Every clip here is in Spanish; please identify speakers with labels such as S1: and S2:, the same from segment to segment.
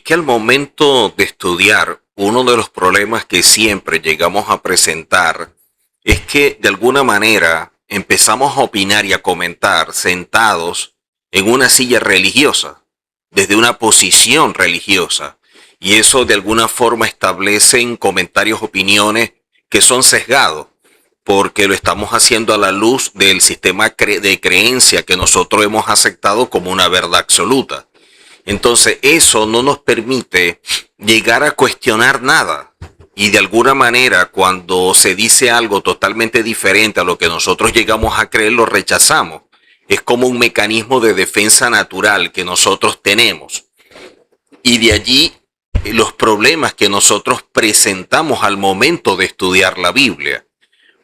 S1: que al momento de estudiar, uno de los problemas que siempre llegamos a presentar es que de alguna manera empezamos a opinar y a comentar sentados en una silla religiosa, desde una posición religiosa. Y eso de alguna forma establece en comentarios, opiniones que son sesgados, porque lo estamos haciendo a la luz del sistema de creencia que nosotros hemos aceptado como una verdad absoluta. Entonces eso no nos permite llegar a cuestionar nada. Y de alguna manera cuando se dice algo totalmente diferente a lo que nosotros llegamos a creer, lo rechazamos. Es como un mecanismo de defensa natural que nosotros tenemos. Y de allí los problemas que nosotros presentamos al momento de estudiar la Biblia.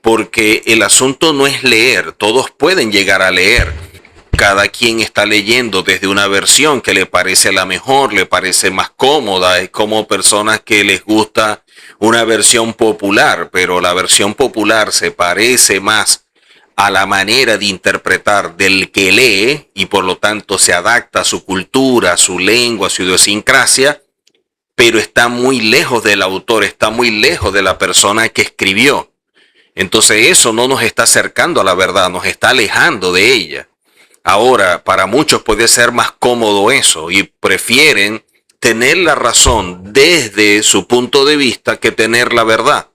S1: Porque el asunto no es leer, todos pueden llegar a leer. Cada quien está leyendo desde una versión que le parece la mejor, le parece más cómoda. Es como personas que les gusta una versión popular, pero la versión popular se parece más a la manera de interpretar del que lee y por lo tanto se adapta a su cultura, a su lengua, a su idiosincrasia, pero está muy lejos del autor, está muy lejos de la persona que escribió. Entonces eso no nos está acercando a la verdad, nos está alejando de ella. Ahora, para muchos puede ser más cómodo eso y prefieren tener la razón desde su punto de vista que tener la verdad,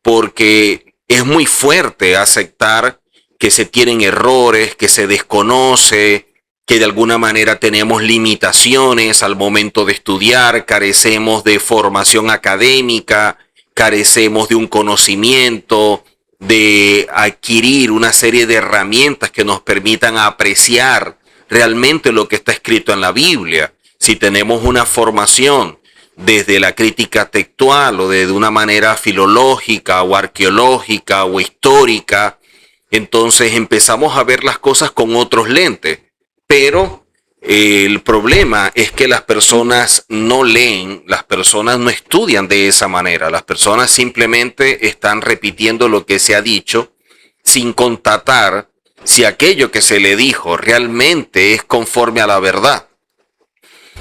S1: porque es muy fuerte aceptar que se tienen errores, que se desconoce, que de alguna manera tenemos limitaciones al momento de estudiar, carecemos de formación académica, carecemos de un conocimiento, de adquirir una serie de herramientas que nos permitan apreciar realmente lo que está escrito en la Biblia. Si tenemos una formación desde la crítica textual o de una manera filológica o arqueológica o histórica, entonces empezamos a ver las cosas con otros lentes. Pero el problema es que las personas no leen, las personas no estudian de esa manera, las personas simplemente están repitiendo lo que se ha dicho sin constatar si aquello que se le dijo realmente es conforme a la verdad.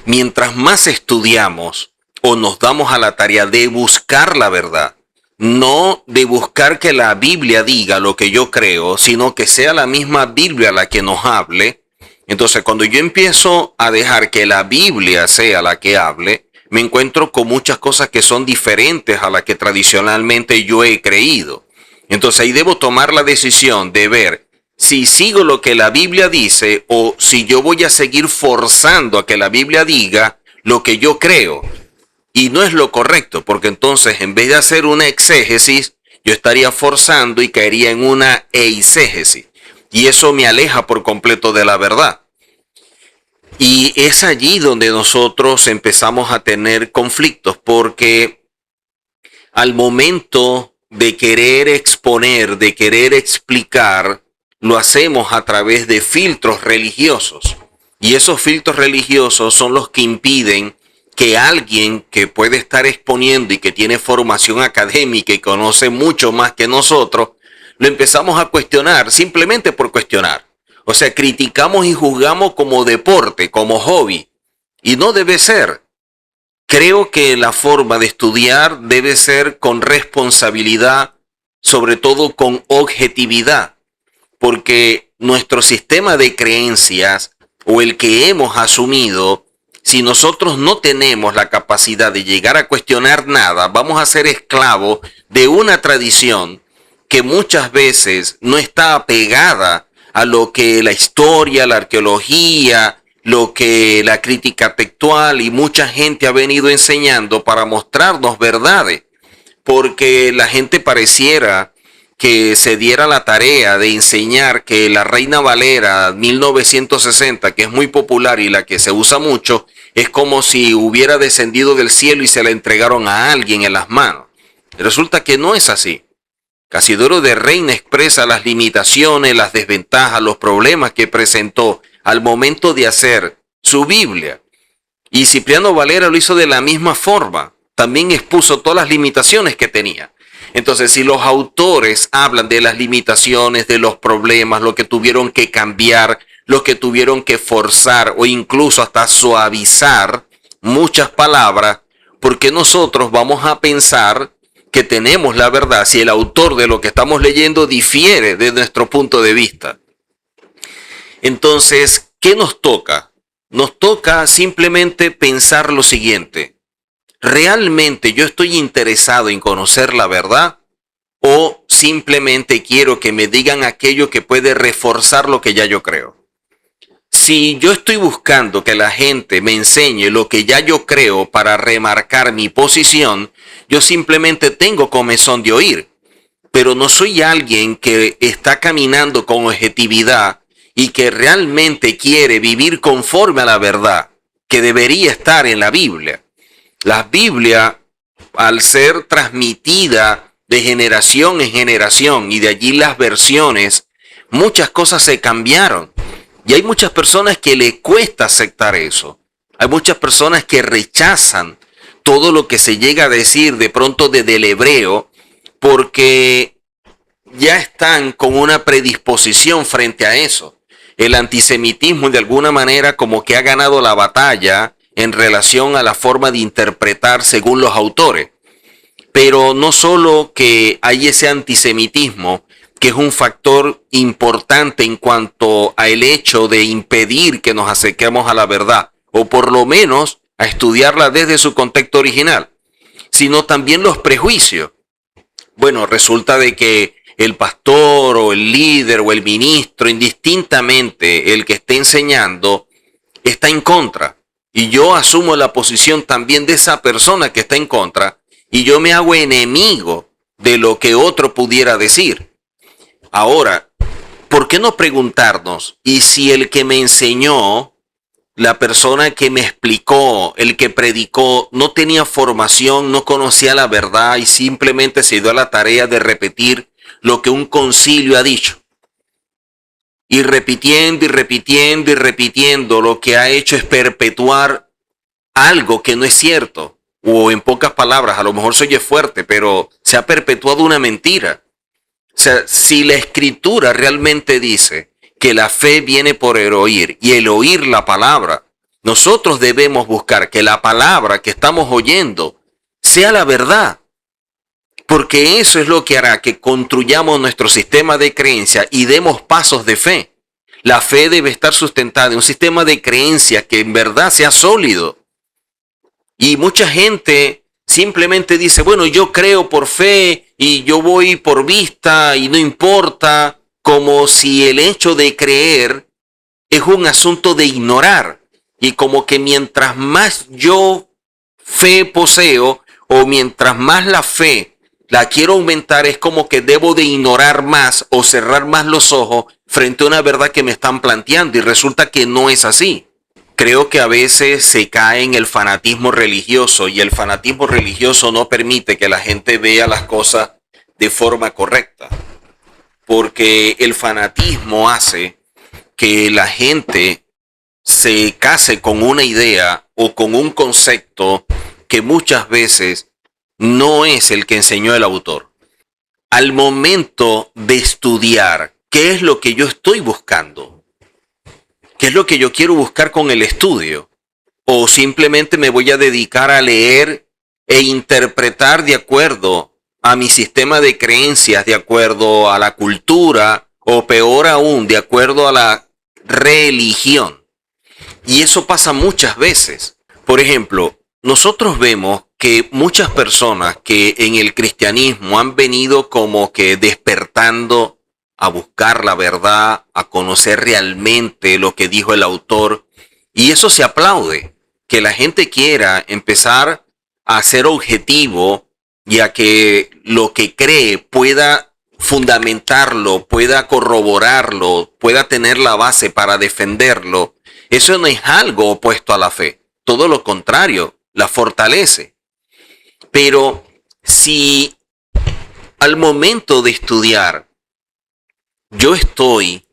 S1: Mientras más estudiamos o nos damos a la tarea de buscar la verdad, no de buscar que la Biblia diga lo que yo creo, sino que sea la misma Biblia la que nos hable. Entonces, cuando yo empiezo a dejar que la Biblia sea la que hable, me encuentro con muchas cosas que son diferentes a las que tradicionalmente yo he creído. Entonces, ahí debo tomar la decisión de ver si sigo lo que la Biblia dice o si yo voy a seguir forzando a que la Biblia diga lo que yo creo. Y no es lo correcto, porque entonces, en vez de hacer una exégesis, yo estaría forzando y caería en una eisegesis. Y eso me aleja por completo de la verdad. Y es allí donde nosotros empezamos a tener conflictos, porque al momento de querer exponer, de querer explicar, lo hacemos a través de filtros religiosos. Y esos filtros religiosos son los que impiden que alguien que puede estar exponiendo y que tiene formación académica y conoce mucho más que nosotros, lo empezamos a cuestionar simplemente por cuestionar. O sea, criticamos y juzgamos como deporte, como hobby. Y no debe ser. Creo que la forma de estudiar debe ser con responsabilidad, sobre todo con objetividad. Porque nuestro sistema de creencias o el que hemos asumido, si nosotros no tenemos la capacidad de llegar a cuestionar nada, vamos a ser esclavos de una tradición que muchas veces no está apegada a lo que la historia, la arqueología, lo que la crítica textual y mucha gente ha venido enseñando para mostrarnos verdades. Porque la gente pareciera que se diera la tarea de enseñar que la Reina Valera 1960, que es muy popular y la que se usa mucho, es como si hubiera descendido del cielo y se la entregaron a alguien en las manos. Resulta que no es así. Casidoro de Reina expresa las limitaciones, las desventajas, los problemas que presentó al momento de hacer su Biblia. Y Cipriano Valera lo hizo de la misma forma. También expuso todas las limitaciones que tenía. Entonces, si los autores hablan de las limitaciones, de los problemas, lo que tuvieron que cambiar, lo que tuvieron que forzar o incluso hasta suavizar, muchas palabras, porque nosotros vamos a pensar que tenemos la verdad si el autor de lo que estamos leyendo difiere de nuestro punto de vista. Entonces, ¿qué nos toca? Nos toca simplemente pensar lo siguiente: ¿realmente yo estoy interesado en conocer la verdad? ¿O simplemente quiero que me digan aquello que puede reforzar lo que ya yo creo? Si yo estoy buscando que la gente me enseñe lo que ya yo creo para remarcar mi posición, yo simplemente tengo comezón de oír. Pero no soy alguien que está caminando con objetividad y que realmente quiere vivir conforme a la verdad que debería estar en la Biblia. La Biblia, al ser transmitida de generación en generación y de allí las versiones, muchas cosas se cambiaron. Y hay muchas personas que le cuesta aceptar eso. Hay muchas personas que rechazan todo lo que se llega a decir de pronto desde el hebreo, porque ya están con una predisposición frente a eso. El antisemitismo de alguna manera como que ha ganado la batalla en relación a la forma de interpretar según los autores. Pero no solo que hay ese antisemitismo, que es un factor importante en cuanto a el hecho de impedir que nos acerquemos a la verdad, o por lo menos a estudiarla desde su contexto original, sino también los prejuicios. Bueno, resulta de que el pastor o el líder o el ministro, indistintamente el que esté enseñando, está en contra. Y yo asumo la posición también de esa persona que está en contra, y yo me hago enemigo de lo que otro pudiera decir. Ahora, ¿por qué no preguntarnos? ¿Y si el que me enseñó, la persona que me explicó, el que predicó, no tenía formación, no conocía la verdad y simplemente se dio a la tarea de repetir lo que un concilio ha dicho? Y repitiendo y repitiendo y repitiendo, lo que ha hecho es perpetuar algo que no es cierto. O en pocas palabras, a lo mejor se oye fuerte, pero se ha perpetuado una mentira. O sea, si la escritura realmente dice que la fe viene por el oír y el oír la palabra, nosotros debemos buscar que la palabra que estamos oyendo sea la verdad. Porque eso es lo que hará que construyamos nuestro sistema de creencia y demos pasos de fe. La fe debe estar sustentada en un sistema de creencia que en verdad sea sólido. Y mucha gente simplemente dice, bueno, yo creo por fe y yo voy por vista y no importa, como si el hecho de creer es un asunto de ignorar. Y como que mientras más yo fe poseo o mientras más la fe la quiero aumentar, es como que debo de ignorar más o cerrar más los ojos frente a una verdad que me están planteando, y resulta que no es así. Creo que a veces se cae en el fanatismo religioso, y el fanatismo religioso no permite que la gente vea las cosas de forma correcta, porque el fanatismo hace que la gente se case con una idea o con un concepto que muchas veces no es el que enseñó el autor. Al momento de estudiar, ¿qué es lo que yo estoy buscando? ¿Qué es lo que yo quiero buscar con el estudio? ¿O simplemente me voy a dedicar a leer e interpretar de acuerdo a mi sistema de creencias, de acuerdo a la cultura, o peor aún, de acuerdo a la religión? Y eso pasa muchas veces. Por ejemplo, nosotros vemos que muchas personas que en el cristianismo han venido como que despertando a buscar la verdad, a conocer realmente lo que dijo el autor, y eso se aplaude, que la gente quiera empezar a ser objetivo y a que lo que cree pueda fundamentarlo, pueda corroborarlo, pueda tener la base para defenderlo. Eso no es algo opuesto a la fe, todo lo contrario, la fortalece. Pero si al momento de estudiar yo estoy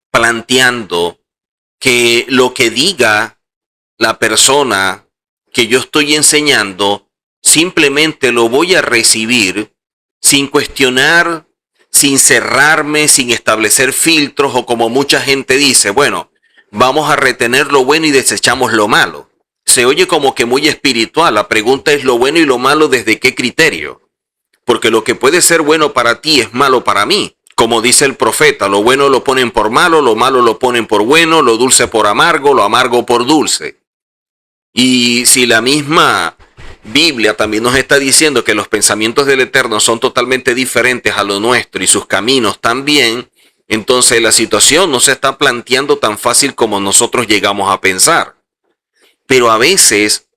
S1: planteando que lo que diga la persona que yo estoy enseñando, simplemente lo voy a recibir sin cuestionar, sin cerrarme, sin establecer filtros, o como mucha gente dice, bueno, vamos a retener lo bueno y desechamos lo malo. se oye como que muy espiritual. La pregunta es lo bueno y lo malo desde qué criterio. Porque lo que puede ser bueno para ti es malo para mí. Como dice el profeta, lo bueno lo ponen por malo, lo malo lo ponen por bueno, lo dulce por amargo, lo amargo por dulce. Y si la misma Biblia también nos está diciendo que los pensamientos del Eterno son totalmente diferentes a lo nuestro y sus caminos también, entonces la situación no se está planteando tan fácil como nosotros llegamos a pensar. Pero a veces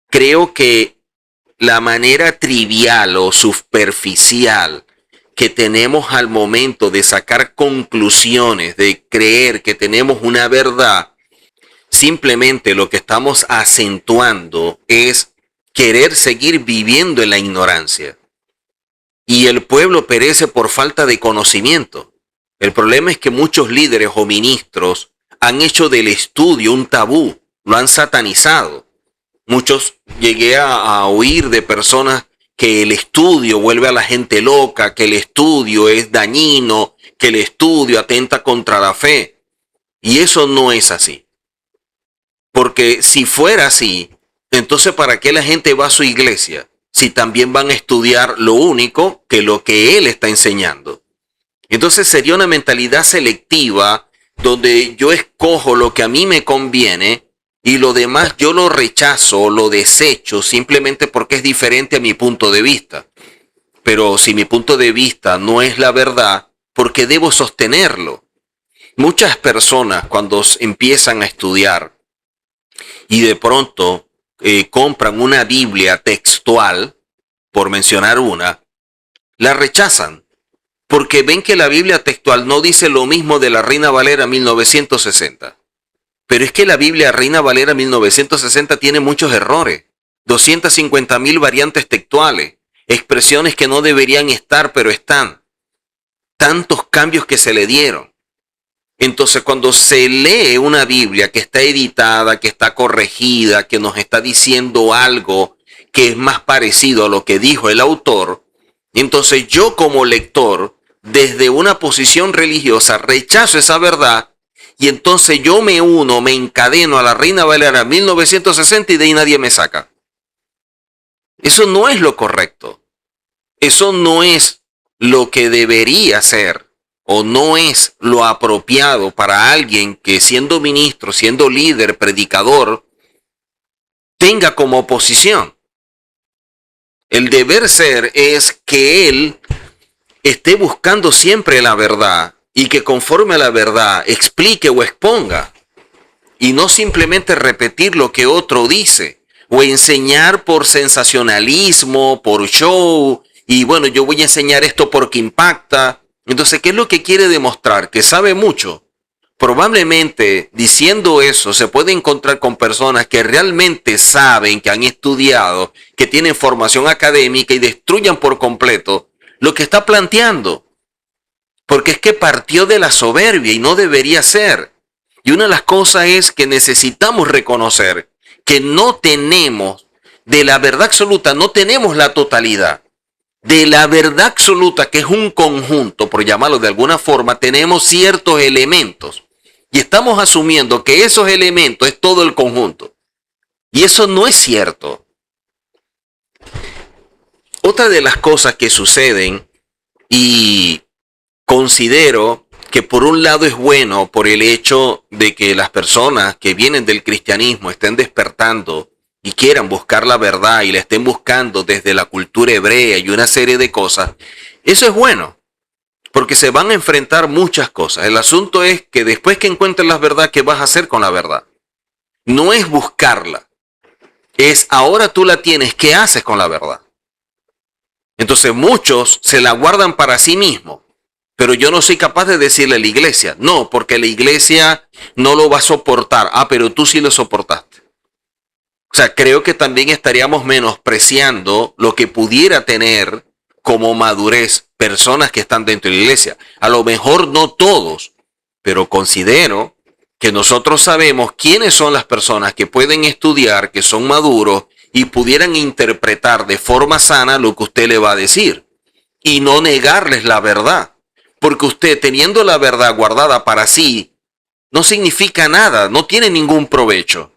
S1: creo que la manera trivial o superficial que tenemos al momento de sacar conclusiones, de creer que tenemos una verdad, simplemente lo que estamos acentuando es querer seguir viviendo en la ignorancia. Y el pueblo perece por falta de conocimiento. El problema es que muchos líderes o ministros han hecho del estudio un tabú, lo han satanizado. Muchos llegué a oír de personas que el estudio vuelve a la gente loca, que el estudio es dañino, que el estudio atenta contra la fe. Y eso no es así. Porque si fuera así, entonces ¿para qué la gente va a su iglesia? Si también van a estudiar lo único que lo que él está enseñando. Entonces sería una mentalidad selectiva donde yo escojo lo que a mí me conviene y lo demás yo lo rechazo, lo desecho simplemente porque es diferente a mi punto de vista. Pero si mi punto de vista no es la verdad, ¿por qué debo sostenerlo? Muchas personas cuando empiezan a estudiar y de pronto compran una Biblia textual, por mencionar una, la rechazan. Porque ven que la Biblia textual no dice lo mismo de la Reina Valera 1960. Pero es que la Biblia Reina Valera 1960 tiene muchos errores. 250,000 variantes textuales. Expresiones que no deberían estar, pero están. Tantos cambios que se le dieron. Entonces, cuando se lee una Biblia que está editada, que está corregida, que nos está diciendo algo que es más parecido a lo que dijo el autor, entonces yo como lector, desde una posición religiosa, rechazo esa verdad y entonces yo me uno, me encadeno a la Reina Valera 1960 y de ahí nadie me saca. Eso no es lo correcto. Eso no es lo que debería ser o no es lo apropiado para alguien que siendo ministro, siendo líder, predicador, tenga como posición. El deber ser es que él esté buscando siempre la verdad y que conforme a la verdad explique o exponga y no simplemente repetir lo que otro dice o enseñar por sensacionalismo, por show y bueno, yo voy a enseñar esto porque impacta. Entonces, ¿qué es lo que quiere demostrar? Que sabe mucho. Probablemente diciendo eso se puede encontrar con personas que realmente saben, que han estudiado, que tienen formación académica y destruyan por completo lo que está planteando. Porque es que partió de la soberbia y no debería ser. Y una de las cosas es que necesitamos reconocer que no tenemos, de la verdad absoluta, no tenemos la totalidad. De la verdad absoluta, que es un conjunto, por llamarlo de alguna forma, tenemos ciertos elementos. Y estamos asumiendo que esos elementos es todo el conjunto. Y eso no es cierto. Otra de las cosas que suceden, y considero que por un lado es bueno por el hecho de que las personas que vienen del cristianismo estén despertando y quieran buscar la verdad y la estén buscando desde la cultura hebrea y una serie de cosas, eso es bueno, porque se van a enfrentar muchas cosas. El asunto es que después que encuentres la verdad, ¿qué vas a hacer con la verdad? No es buscarla, es ahora tú la tienes, ¿qué haces con la verdad? Entonces muchos se la guardan para sí mismos, pero yo no soy capaz de decirle a la iglesia, no, porque la iglesia no lo va a soportar. Ah, pero tú sí lo soportaste. O sea, creo que también estaríamos menospreciando lo que pudiera tener como madurez personas que están dentro de la iglesia. A lo mejor no todos, pero considero que nosotros sabemos quiénes son las personas que pueden estudiar, que son maduros y pudieran interpretar de forma sana lo que usted le va a decir y no negarles la verdad. Porque usted teniendo la verdad guardada para sí no significa nada, no tiene ningún provecho.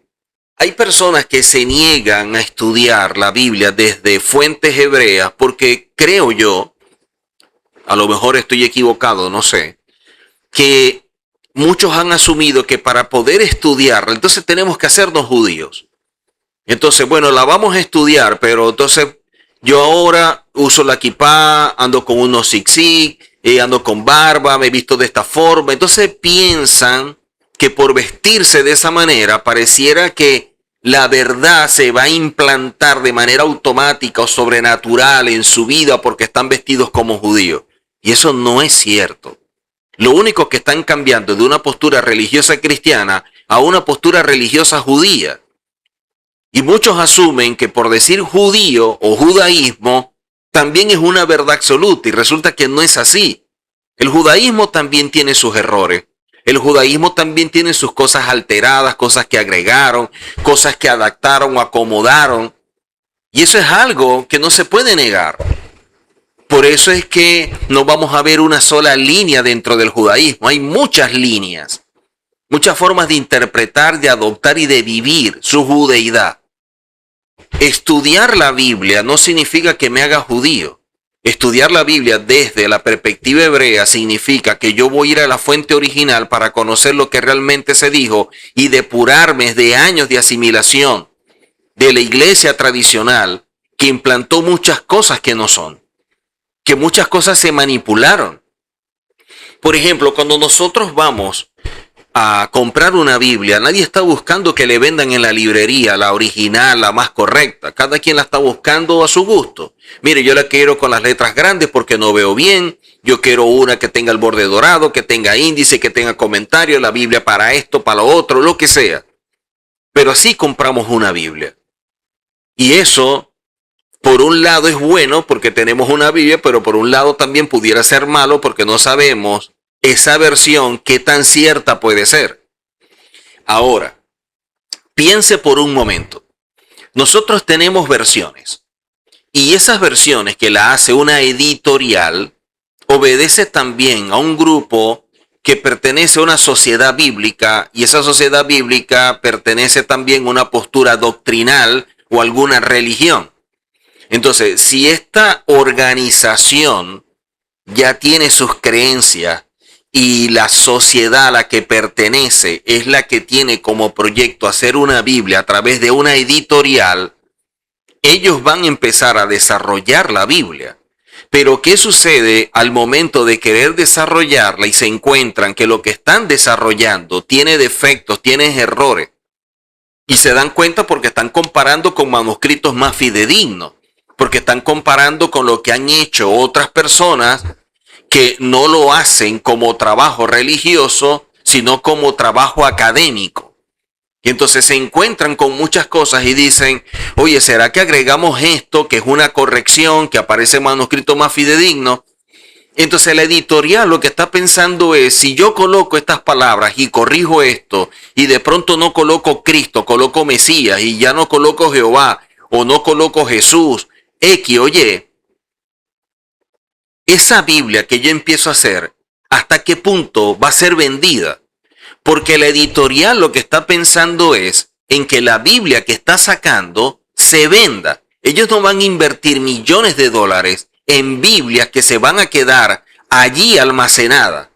S1: Hay personas que se niegan a estudiar la Biblia desde fuentes hebreas porque creo yo, a lo mejor estoy equivocado, no sé, que muchos han asumido que para poder estudiarla, entonces tenemos que hacernos judíos. Entonces, bueno, la vamos a estudiar, pero entonces yo ahora uso la kipá, ando con unos zigzig, ando con barba, me he visto de esta forma. Entonces piensan que por vestirse de esa manera pareciera que la verdad se va a implantar de manera automática o sobrenatural en su vida porque están vestidos como judíos. Y eso no es cierto. Lo único que están cambiando de una postura religiosa cristiana a una postura religiosa judía. Y muchos asumen que por decir judío o judaísmo también es una verdad absoluta y resulta que no es así. El judaísmo también tiene sus errores. El judaísmo también tiene sus cosas alteradas, cosas que agregaron, cosas que adaptaron o acomodaron. Y eso es algo que no se puede negar. Por eso es que no vamos a ver una sola línea dentro del judaísmo. Hay muchas líneas, muchas formas de interpretar, de adoptar y de vivir su judeidad. Estudiar la Biblia no significa que me haga judío. Estudiar la Biblia desde la perspectiva hebrea significa que yo voy a ir a la fuente original para conocer lo que realmente se dijo y depurarme de años de asimilación de la iglesia tradicional que implantó muchas cosas que no son, que muchas cosas se manipularon. Por ejemplo, cuando nosotros vamos a comprar una Biblia, nadie está buscando que le vendan en la librería la original, la más correcta. Cada quien la está buscando a su gusto. Mire, yo la quiero con las letras grandes porque no veo bien. Yo quiero una que tenga el borde dorado, que tenga índice, que tenga comentario, la Biblia para esto, para lo otro, lo que sea. Pero así compramos una Biblia. Y eso, por un lado es bueno porque tenemos una Biblia, pero por un lado también pudiera ser malo porque no sabemos esa versión qué tan cierta puede ser. Ahora, piense por un momento. Nosotros tenemos versiones y esas versiones que la hace una editorial obedece también a un grupo que pertenece a una sociedad bíblica y esa sociedad bíblica pertenece también a una postura doctrinal o alguna religión. Entonces, si esta organización ya tiene sus creencias y la sociedad a la que pertenece es la que tiene como proyecto hacer una Biblia a través de una editorial, ellos van a empezar a desarrollar la Biblia. Pero ¿qué sucede al momento de querer desarrollarla y se encuentran que lo que están desarrollando tiene defectos, tiene errores? Y se dan cuenta porque están comparando con manuscritos más fidedignos, porque están comparando con lo que han hecho otras personas que no lo hacen como trabajo religioso, sino como trabajo académico. Y entonces se encuentran con muchas cosas y dicen, oye, ¿será que agregamos esto, que es una corrección, que aparece en manuscrito más fidedigno? Entonces la editorial lo que está pensando es, si yo coloco estas palabras y corrijo esto, y de pronto no coloco Cristo, coloco Mesías, y ya no coloco Jehová, o no coloco Jesús, X o Y, esa Biblia que yo empiezo a hacer, ¿hasta qué punto va a ser vendida? Porque la editorial lo que está pensando es en que la Biblia que está sacando se venda. Ellos no van a invertir millones de dólares en Biblias que se van a quedar allí almacenadas.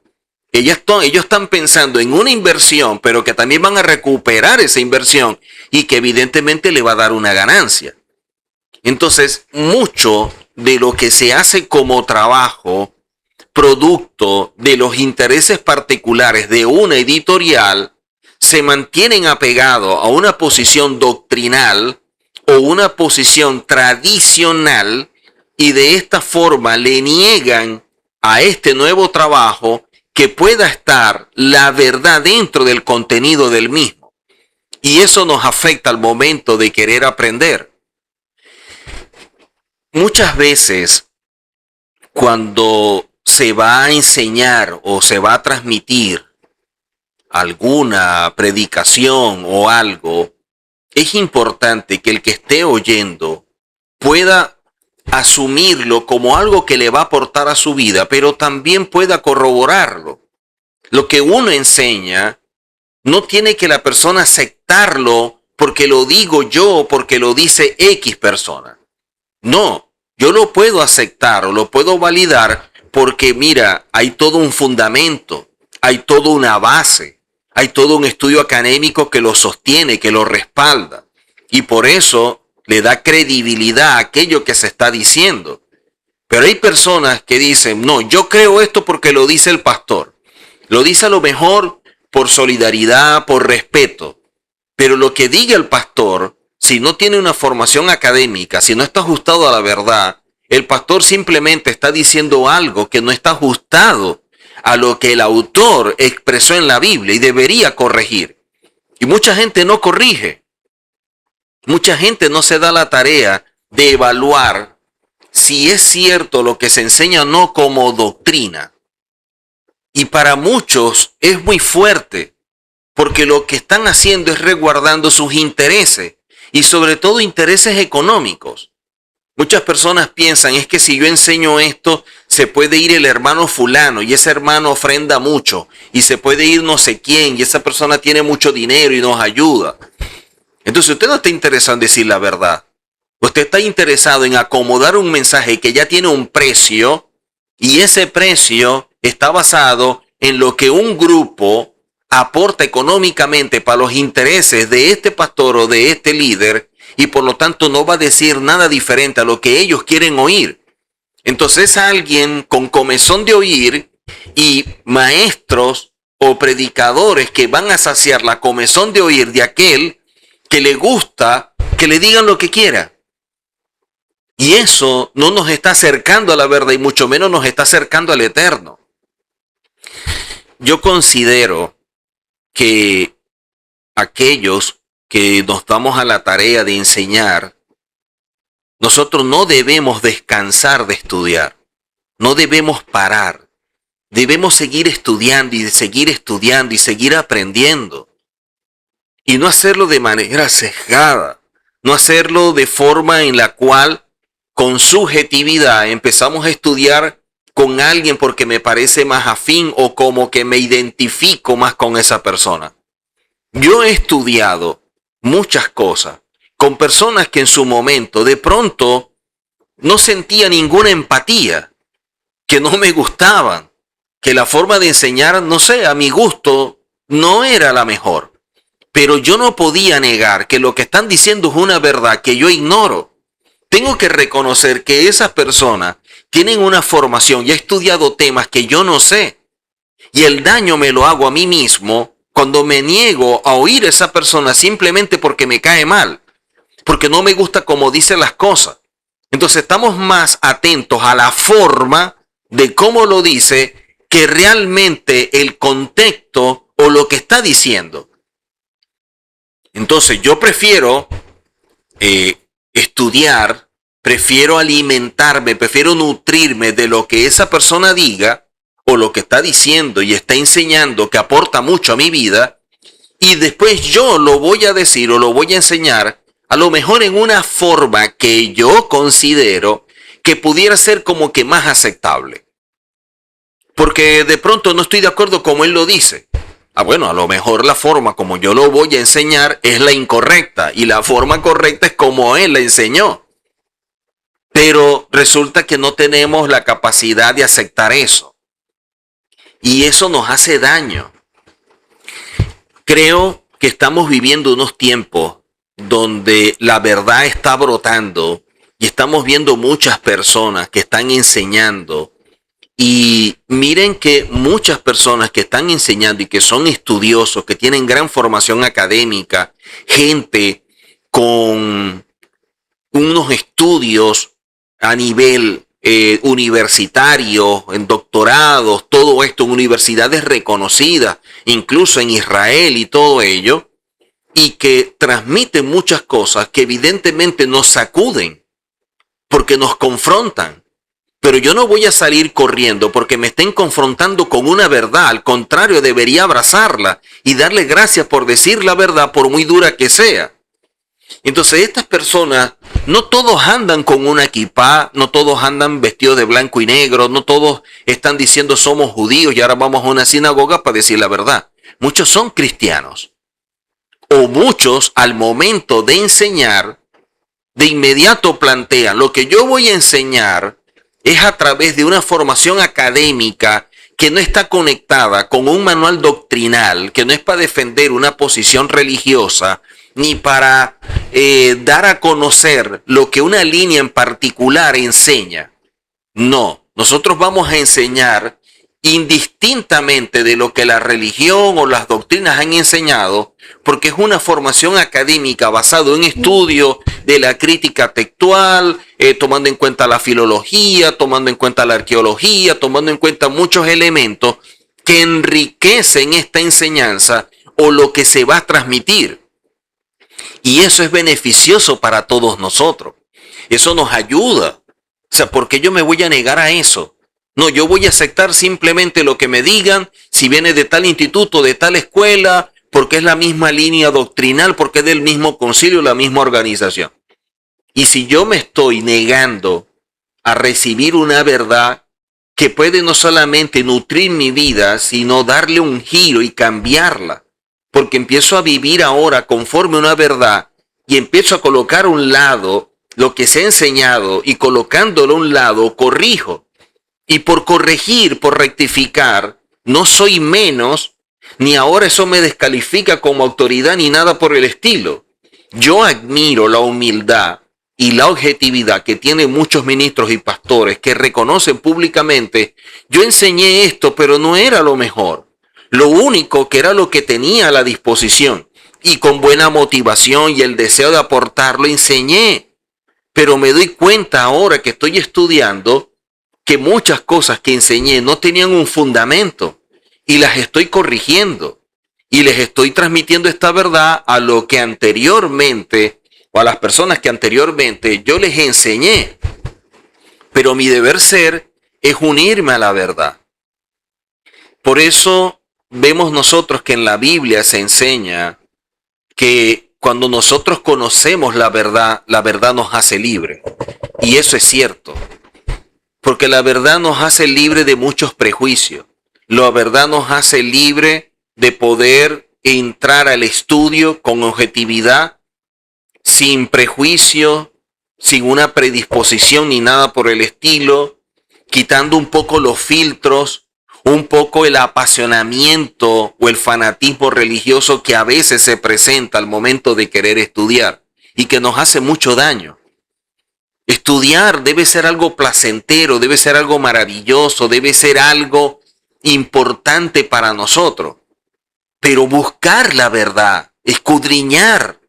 S1: Ellos están pensando en una inversión, pero que también van a recuperar esa inversión y que evidentemente le va a dar una ganancia. Entonces, mucho de lo que se hace como trabajo, producto de los intereses particulares de una editorial, se mantienen apegados a una posición doctrinal o una posición tradicional y de esta forma le niegan a este nuevo trabajo que pueda estar la verdad dentro del contenido del mismo. Y eso nos afecta al momento de querer aprender. Muchas veces, cuando se va a enseñar o se va a transmitir alguna predicación o algo, es importante que el que esté oyendo pueda asumirlo como algo que le va a aportar a su vida, pero también pueda corroborarlo. Lo que uno enseña no tiene que la persona aceptarlo porque lo digo yo o porque lo dice X persona. No, yo lo puedo aceptar o lo puedo validar porque mira, hay todo un fundamento, hay toda una base, hay todo un estudio académico que lo sostiene, que lo respalda. Y por eso le da credibilidad a aquello que se está diciendo. Pero hay personas que dicen, no, yo creo esto porque lo dice el pastor. Lo dice a lo mejor por solidaridad, por respeto. Pero lo que diga el pastor, si no tiene una formación académica, si no está ajustado a la verdad, el pastor simplemente está diciendo algo que no está ajustado a lo que el autor expresó en la Biblia y debería corregir. Y mucha gente no corrige. Mucha gente no se da la tarea de evaluar si es cierto lo que se enseña o no como doctrina. Y para muchos es muy fuerte, porque lo que están haciendo es resguardando sus intereses y sobre todo intereses económicos. Muchas personas piensan, es que si yo enseño esto, se puede ir el hermano fulano y ese hermano ofrenda mucho y se puede ir no sé quién y esa persona tiene mucho dinero y nos ayuda. Entonces usted no está interesado en decir la verdad. Usted está interesado en acomodar un mensaje que ya tiene un precio y ese precio está basado en lo que un grupo aporta económicamente para los intereses de este pastor o de este líder y por lo tanto no va a decir nada diferente a lo que ellos quieren oír. Entonces alguien con comezón de oír y maestros o predicadores que van a saciar la comezón de oír de aquel que le gusta que le digan lo que quiera. Y eso no nos está acercando a la verdad y mucho menos nos está acercando al eterno. Yo considero que aquellos que nos damos a la tarea de enseñar, nosotros no debemos descansar de estudiar, no debemos parar, debemos seguir estudiando y seguir estudiando y seguir aprendiendo. Y no hacerlo de manera sesgada, no hacerlo de forma en la cual con subjetividad empezamos a estudiar con alguien porque me parece más afín o como que me identifico más con esa persona. Yo he estudiado muchas cosas con personas que en su momento de pronto no sentía ninguna empatía, que no me gustaban, que la forma de enseñar, no sé, a mi gusto no era la mejor. Pero yo no podía negar que lo que están diciendo es una verdad que yo ignoro. Tengo que reconocer que esas personas tienen una formación y he estudiado temas que yo no sé. Y el daño me lo hago a mí mismo cuando me niego a oír a esa persona simplemente porque me cae mal, porque no me gusta cómo dice las cosas. Entonces estamos más atentos a la forma de cómo lo dice que realmente el contexto o lo que está diciendo. Entonces yo prefiero estudiar, prefiero alimentarme, prefiero nutrirme de lo que esa persona diga o lo que está diciendo y está enseñando que aporta mucho a mi vida y después yo lo voy a decir o lo voy a enseñar a lo mejor en una forma que yo considero que pudiera ser como que más aceptable. Porque de pronto no estoy de acuerdo como él lo dice. Bueno, a lo mejor la forma como yo lo voy a enseñar es la incorrecta y la forma correcta es como él la enseñó. Pero resulta que no tenemos la capacidad de aceptar eso. Y eso nos hace daño. Creo que estamos viviendo unos tiempos donde la verdad está brotando y estamos viendo muchas personas que están enseñando. Y miren que muchas personas que están enseñando y que son estudiosos, que tienen gran formación académica, gente con unos estudios a nivel universitario, en doctorados, todo esto en universidades reconocidas, incluso en Israel y todo ello, y que transmiten muchas cosas que evidentemente nos sacuden, porque nos confrontan. Pero yo no voy a salir corriendo porque me estén confrontando con una verdad. Al contrario, debería abrazarla y darle gracias por decir la verdad, por muy dura que sea. Entonces estas personas, no todos andan con una kipá, no todos andan vestidos de blanco y negro, no todos están diciendo somos judíos y ahora vamos a una sinagoga para decir la verdad. Muchos son cristianos. o muchos al momento de enseñar, de inmediato plantean, lo que yo voy a enseñar es a través de una formación académica que no está conectada con un manual doctrinal, que no es para defender una posición religiosa, ni para dar a conocer lo que una línea en particular enseña. No, nosotros vamos a enseñar indistintamente de lo que la religión o las doctrinas han enseñado, porque es una formación académica basada en estudio de la crítica textual, tomando en cuenta la filología, tomando en cuenta la arqueología, tomando en cuenta muchos elementos que enriquecen esta enseñanza o lo que se va a transmitir. Y eso es beneficioso para todos nosotros. Eso nos ayuda. O sea, ¿por qué yo me voy a negar a eso? No, yo voy a aceptar simplemente lo que me digan, si viene de tal instituto, de tal escuela, porque es la misma línea doctrinal, porque es del mismo concilio, la misma organización. Y si yo me estoy negando a recibir una verdad que puede no solamente nutrir mi vida, sino darle un giro y cambiarla, porque empiezo a vivir ahora conforme a una verdad y empiezo a colocar a un lado lo que se ha enseñado y colocándolo a un lado corrijo. Y por corregir, por rectificar, no soy menos, ni ahora eso me descalifica como autoridad ni nada por el estilo. Yo admiro la humildad y la objetividad que tienen muchos ministros y pastores que reconocen públicamente, yo enseñé esto, pero no era lo mejor. Lo único que era lo que tenía a la disposición y con buena motivación y el deseo de aportarlo enseñé. Pero me doy cuenta ahora que estoy estudiando que muchas cosas que enseñé no tenían un fundamento y las estoy corrigiendo y les estoy transmitiendo esta verdad a lo que anteriormente o a las personas que anteriormente yo les enseñé. Pero mi deber ser es unirme a la verdad. Por eso vemos nosotros que en la Biblia se enseña que cuando nosotros conocemos la verdad nos hace libre. Y eso es cierto. Porque la verdad nos hace libre de muchos prejuicios. La verdad nos hace libre de poder entrar al estudio con objetividad, sin prejuicio, sin una predisposición ni nada por el estilo, quitando un poco los filtros, un poco el apasionamiento o el fanatismo religioso que a veces se presenta al momento de querer estudiar y que nos hace mucho daño. Estudiar debe ser algo placentero, debe ser algo maravilloso, debe ser algo importante para nosotros. Pero buscar la verdad, escudriñar.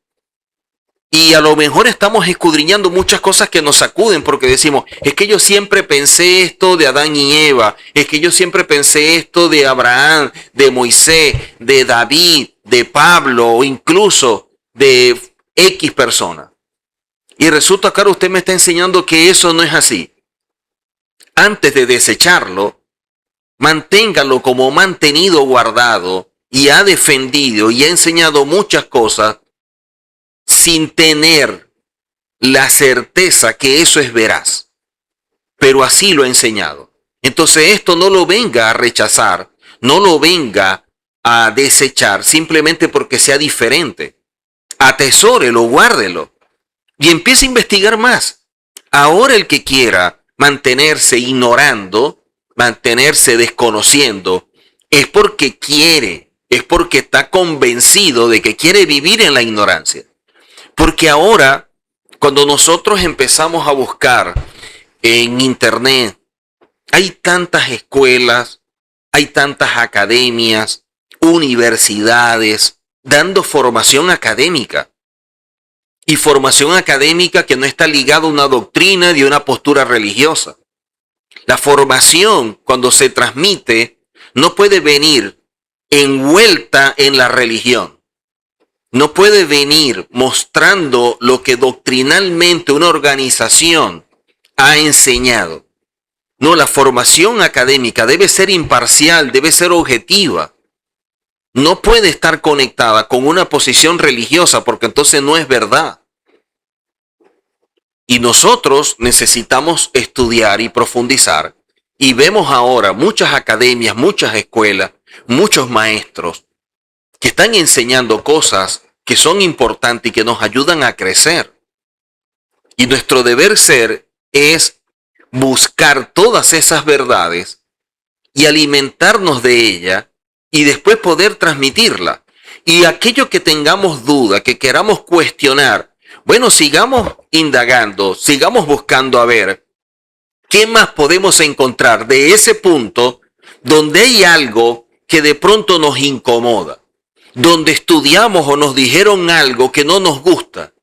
S1: Y a lo mejor estamos escudriñando muchas cosas que nos sacuden porque decimos, es que yo siempre pensé esto de Adán y Eva, es que yo siempre pensé esto de Abraham, de Moisés, de David, de Pablo o incluso de X persona. Y resulta que ahora usted me está enseñando que eso no es así. Antes de desecharlo, manténgalo como mantenido guardado y ha defendido y ha enseñado muchas cosas sin tener la certeza que eso es veraz. Pero así lo ha enseñado. Entonces esto no lo venga a rechazar, no lo venga a desechar simplemente porque sea diferente. Atesórelo, guárdelo. Y empieza a investigar más. Ahora el que quiera mantenerse ignorando, mantenerse desconociendo, es porque quiere, es porque está convencido de que quiere vivir en la ignorancia. Porque ahora, cuando nosotros empezamos a buscar en internet, hay tantas escuelas, hay tantas academias, universidades, dando formación académica. Y formación académica que no está ligada a una doctrina ni a una postura religiosa. La formación, cuando se transmite, no puede venir envuelta en la religión. No puede venir mostrando lo que doctrinalmente una organización ha enseñado. No, la formación académica debe ser imparcial, debe ser objetiva. No puede estar conectada con una posición religiosa porque entonces no es verdad. Y nosotros necesitamos estudiar y profundizar. Y vemos ahora muchas academias, muchas escuelas, muchos maestros que están enseñando cosas que son importantes y que nos ayudan a crecer. Y nuestro deber ser es buscar todas esas verdades y alimentarnos de ella y después poder transmitirla. Y aquello que tengamos duda, que queramos cuestionar, bueno, sigamos indagando, sigamos buscando a ver qué más podemos encontrar de ese punto donde hay algo que de pronto nos incomoda, donde estudiamos o nos dijeron algo que no nos gusta.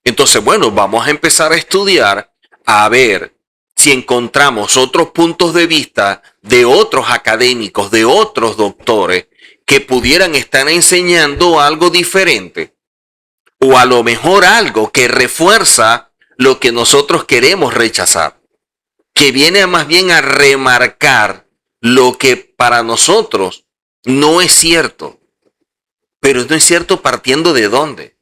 S1: Entonces, bueno, vamos a empezar a estudiar, a ver si encontramos otros puntos de vista de otros académicos, de otros doctores, que pudieran estar enseñando algo diferente. O a lo mejor algo que refuerza lo que nosotros queremos rechazar. Que viene más bien a remarcar lo que para nosotros no es cierto. Pero no es cierto partiendo de dónde.